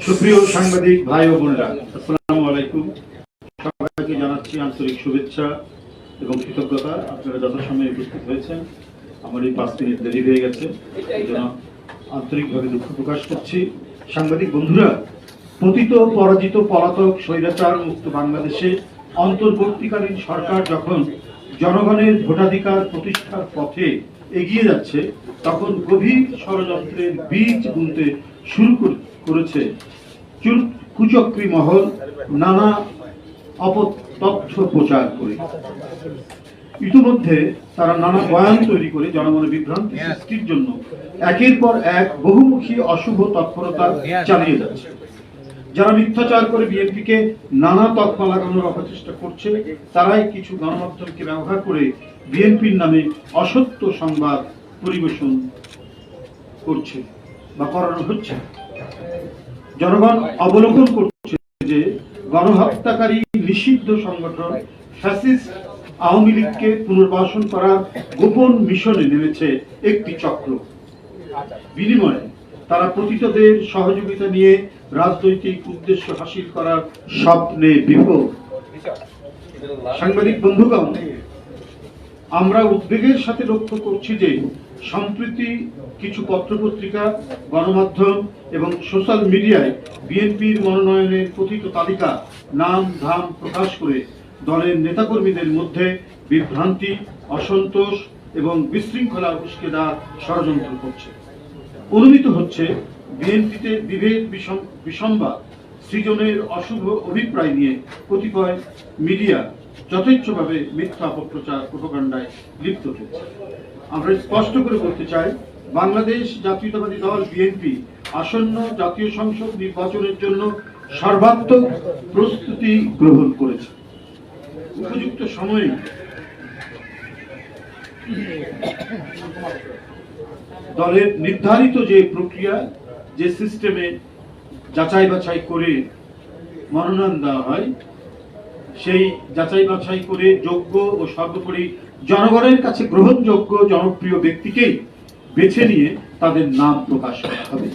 সুপ্রিয় সাংবাদিক ভাই ও বোনেরা, আসসালামু আলাইকুম। সবাইকে জানাচ্ছি আন্তরিক শুভেচ্ছা এবং কৃতজ্ঞতা। আপনারা যথাসময়ে উপস্থিত হয়েছেন। আমার এই 5 মিনিট দেরি হয়ে গেছে, এই জন্য আন্তরিকভাবে দুঃখ প্রকাশ করছি। সাংবাদিক বন্ধুরা, পতিত পরাজিত পলাতক স্বৈরাচার মুক্ত বাংলাদেশে অন্তর্বর্তীকালীন সরকার যখন জনগণের ভোটাধিকার প্রতিষ্ঠার পথে এগিয়ে যাচ্ছে, তখন গভীর ষড়যন্ত্রের বীজ বুনতে শুরু করেছে কুচক্রী মহল নানা অপতথ্য প্রচার করে। ইতিমধ্যে তারা নানা বয়ান তৈরি করে জনগণের বিভ্রান্তি সৃষ্টির জন্য একের পর এক বহুমুখী অশুভ তৎপরতা চালিয়ে যাচ্ছে। যারা মিথ্যাচার করে বিএনপিকে নানা তকমা লাগানোর অপচেষ্টা করছে, তারাই কিছু গণমাধ্যমকে ব্যবহার করে বিএনপির নামে অসত্য সংবাদ পরিবেশন করছে বা করানো হচ্ছে। জনগণ অবলোকন করছে যে গণহত্যাকারী নিষিদ্ধ সংগঠন ফ্যাসিস্ট আওয়ামী লীগকে পুনর্বাসন করার গোপন মিশনে নেমেছে একটি চক্র। বিনিময়ে তারা পতিতদের সহযোগিতা নিয়ে রাজনৈতিক উদ্দেশ্য হাসিল করার স্বপ্নে বিভোর। সাংবাদিক বন্ধুগণ, আমরা উদ্বেগের সাথে লক্ষ্য করছি যে সম্প্রতি কিছু পত্রপত্রিকা, গণমাধ্যম এবং সোশ্যাল মিডিয়ায় বিএনপির মনোনয়নের কথিত তালিকা নাম ধাম প্রকাশ করে দলের নেতাকর্মীদের মধ্যে বিভ্রান্তি, অসন্তোষ এবং বিশৃঙ্খলা উস্কে দেওয়ার ষড়যন্ত্র করছে। অনুমিত হচ্ছে বিএনপিতে বিভেদ বিসম্বাদ সৃজনের অশুভ অভিপ্রায় নিয়ে কতিপয় মিডিয়া যথেচ্ছভাবে মিথ্যা অপপ্রচার প্রোপাগান্ডায় লিপ্ত হয়েছে। আমরা স্পষ্ট করে বলতে চাই, বাংলাদেশ জাতীয়তাবাদী দল বিএনপি আসন্ন জাতীয় সংসদ নির্বাচনের জন্য সর্বাত্মক প্রস্তুতি গ্রহণ করেছে। উপযুক্ত সময়ে দলের নির্ধারিত যে প্রক্রিয়া, যে সিস্টেমে যাচাই বাছাই করে মনোনয়ন দেওয়া হয়, সেই যাচাই বাছাই করে যোগ্য ও সর্বোপরি জনগণের কাছে গ্রহণযোগ্য জনপ্রিয় ব্যক্তিকেই বেছে নিয়ে তাদের নাম প্রকাশ করা হবে।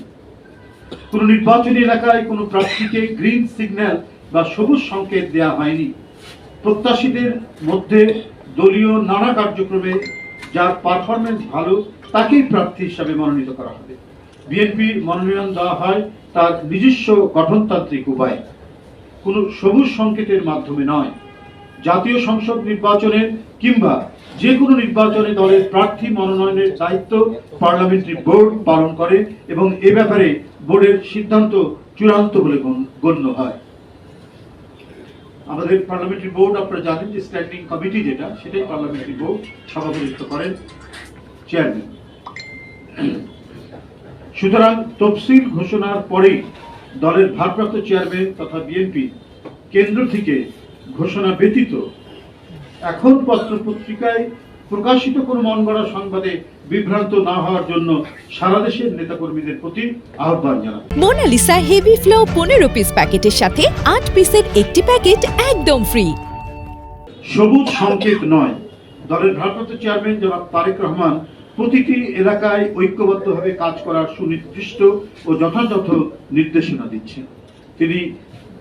কোন নির্বাচনী এলাকায় কোন প্রার্থীকে গ্রিন সিগন্যাল বা সবুজ সংকেত দেওয়া হয়নি। প্রত্যাশীদের মধ্যে দলীয় নানা কার্যক্রমে যার পারফরমেন্স ভালো, তাকেই প্রার্থী হিসাবে মনোনীত করা হবে। বিএনপির মনোনয়ন দেওয়া হয় তার নিজস্ব গঠনতান্ত্রিক উপায়, কোন সবুজ সংকেতের মাধ্যমে নয়। জাতীয় সংসদ নির্বাচনে কিংবা যে কোনো নির্বাচনে দলের প্রার্থী মনোনয়নের দায়িত্ব পার্লামেন্টারি বোর্ড পালন করে এবং এ ব্যাপারে বোর্ডের সিদ্ধান্ত চূড়ান্ত বলে গণ্য হয়। আমাদের পার্লামেন্টারি বোর্ড, আপনারা জানেন যে স্ট্যান্ডিং কমিটি যেটা, সেটাই পার্লামেন্টারি বোর্ড সভাপতিত্ব করেন চেয়ারম্যান। সুতরাং তফসিল ঘোষণার পরেই দলের ভারপ্রাপ্ত চেয়ারম্যান তথা বিএনপি কেন্দ্র থেকে ঘোষণা ব্যতীত এখন পত্রপত্রিকায় প্রকাশিত কোন মন গড়া সংবাদে বিভ্রান্ত না হওয়ার জন্য সারা দেশের নেতাকর্মীদের প্রতি আহ্বান জানাই। মোনালিসা হেভি ফ্লো 15 পিস প্যাকেটের সাথে 8 পিসের একটি প্যাকেট একদম ফ্রি। সবুজ সংকেত নয়। দলের ভারপ্রাপ্ত চেয়ারম্যান জনাব তারেক রহমান প্রতিটি এলাকায় ঐক্যবদ্ধভাবে কাজ করার সুনির্দিষ্ট ও যথাযথ নির্দেশনা দিচ্ছেন। তিনি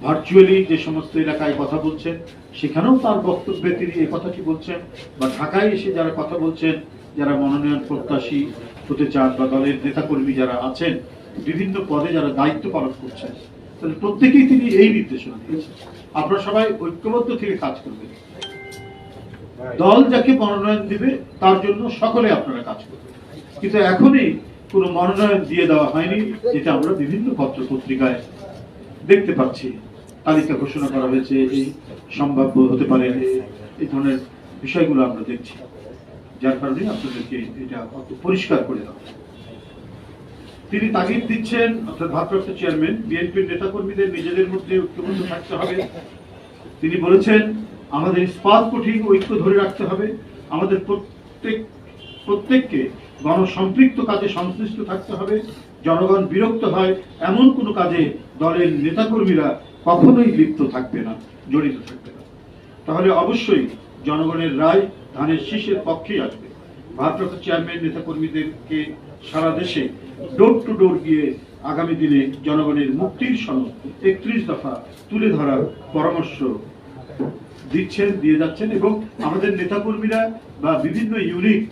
ভার্চুয়ালি যে সমস্ত এলাকায় কথা বলছেন, সেখানেও তার বক্তব্যে তিনি এই কথাটি বলছেন, বা ঢাকায় এসে যারা কথা বলছেন, যারা মনোনয়ন প্রত্যাশী হতে চান বা দলের নেতাকর্মী যারা আছেন, বিভিন্ন পদে যারা দায়িত্ব পালন করছেন, তাহলে প্রত্যেকেই তিনি এই নির্দেশনা দিয়েছেন, আপনারা সবাই ঐক্যবদ্ধ থেকে কাজ করবেন। দল যাকে মনোনয়ন দিবে তার জন্য সকলে আপনারা কাজ করবেন। কিন্তু এখনই কোনো মনোনয়ন দিয়ে দেওয়া হয়নি, যেটা আমরা বিভিন্ন পত্র পত্রিকায় দেখতে পাচ্ছি। তালিকা ঘোষণা করা হয়েছে, এই সম্ভাব্য হতে পারে, এই ধরনের বিষয়গুলো আমরা দেখছি, যার কারণে আপনাদেরকে এটা পরিষ্কার করে দেওয়া। তিনি তাগিদ দিচ্ছেন, অর্থাৎ ভারপ্রাপ্ত চেয়ারম্যান, বিএনপির নেতাকর্মীদের নিজেদের মধ্যে ঐক্যবদ্ধ থাকতে হবে। তিনি বলেছেন, আমাদের ইস্পাত কঠিন ঐক্য ধরে রাখতে হবে। আমাদের প্রত্যেককে গণসম্পৃক্ত কাজে সংশ্লিষ্ট থাকতে হবে। জনগণ বিরক্ত হয় এমন কোনো কাজে দলের নেতাকর্মীরা কখনোই লিপ্ত থাকবে না, জড়িত থাকবে না। তাহলে অবশ্যই জনগণের রায় ধানের শীষের পক্ষেই আসবে। ভারপ্রাপ্ত চেয়ারম্যান নেতাকর্মীদেরকে সারা দেশে ডোর টু ডোর গিয়ে আগামী দিনে জনগণের মুক্তির সনদ 31 দফা তুলে ধরার পরামর্শ দিয়ে যাচ্ছেন এবং আমাদের নেতাকর্মীরা বা বিভিন্ন ইউনিট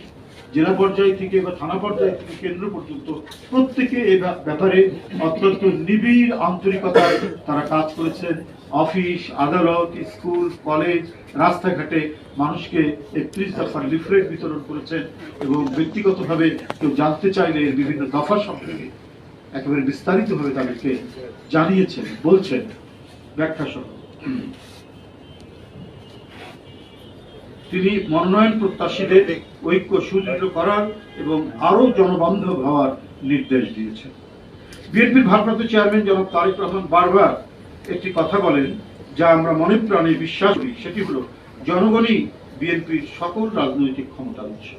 জেলা পর্যায় থেকে বা থানা পর্যায় থেকে কেন্দ্র পর্যন্ত প্রত্যেকে এই ব্যাপারে অত্যন্ত নিবিড় আন্তরিকতায় তারা কাজ করেছেন। অফিস, আদালত, স্কুল, কলেজ, রাস্তাঘাটে মানুষকে 31 দফার লিফলেট বিতরণ করেছেন এবং ব্যক্তিগতভাবে কেউ জানতে চাইলে এর বিভিন্ন দফা সম্পর্কে একেবারে বিস্তারিতভাবে তাদেরকে জানিয়েছেন, বলছেন ব্যাখ্যা সহ। তিনি মনোনয়ন প্রত্যাশীদের ঐক্য সুদৃঢ় করার এবং আরো জনবান্ধব হওয়ার নির্দেশ দিয়েছেন। বিএনপির ভারপ্রাপ্ত চেয়ারম্যান জনাব তারেক রহমান বারবার একটি কথা বলেন যা আমরা মনে প্রাণে বিশ্বাস করি, সেটি হলো জনগণই বিএনপির সকল রাজনৈতিক ক্ষমতার উৎস।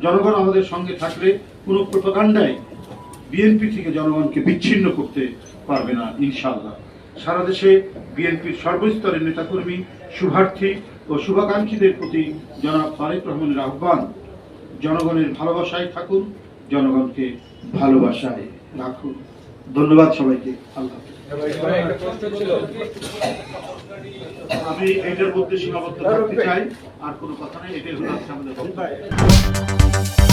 জনগণ আমাদের সঙ্গে থাকলে কোনো প্রোপাগান্ডাই বিএনপি থেকে জনগণকে বিচ্ছিন্ন করতে পারবে না ইনশাআল্লাহ। সারা দেশে বিএনপির সর্বস্তরের নেতাকর্মী, শুভার্থী ও শুভাকাঙ্ক্ষীদের প্রতি জনাব তারেক রহমানের আহ্বান, জনগণের ভালোবাসায় থাকুন, জনগণকে ভালোবাসায় রাখুন। ধন্যবাদ সবাইকে। আল্লাহ আমি এটার মধ্যে সীমাবদ্ধ থাকতে চাই, আর কোনো কথা নেই। এটাই হলো আমাদের বক্তব্য।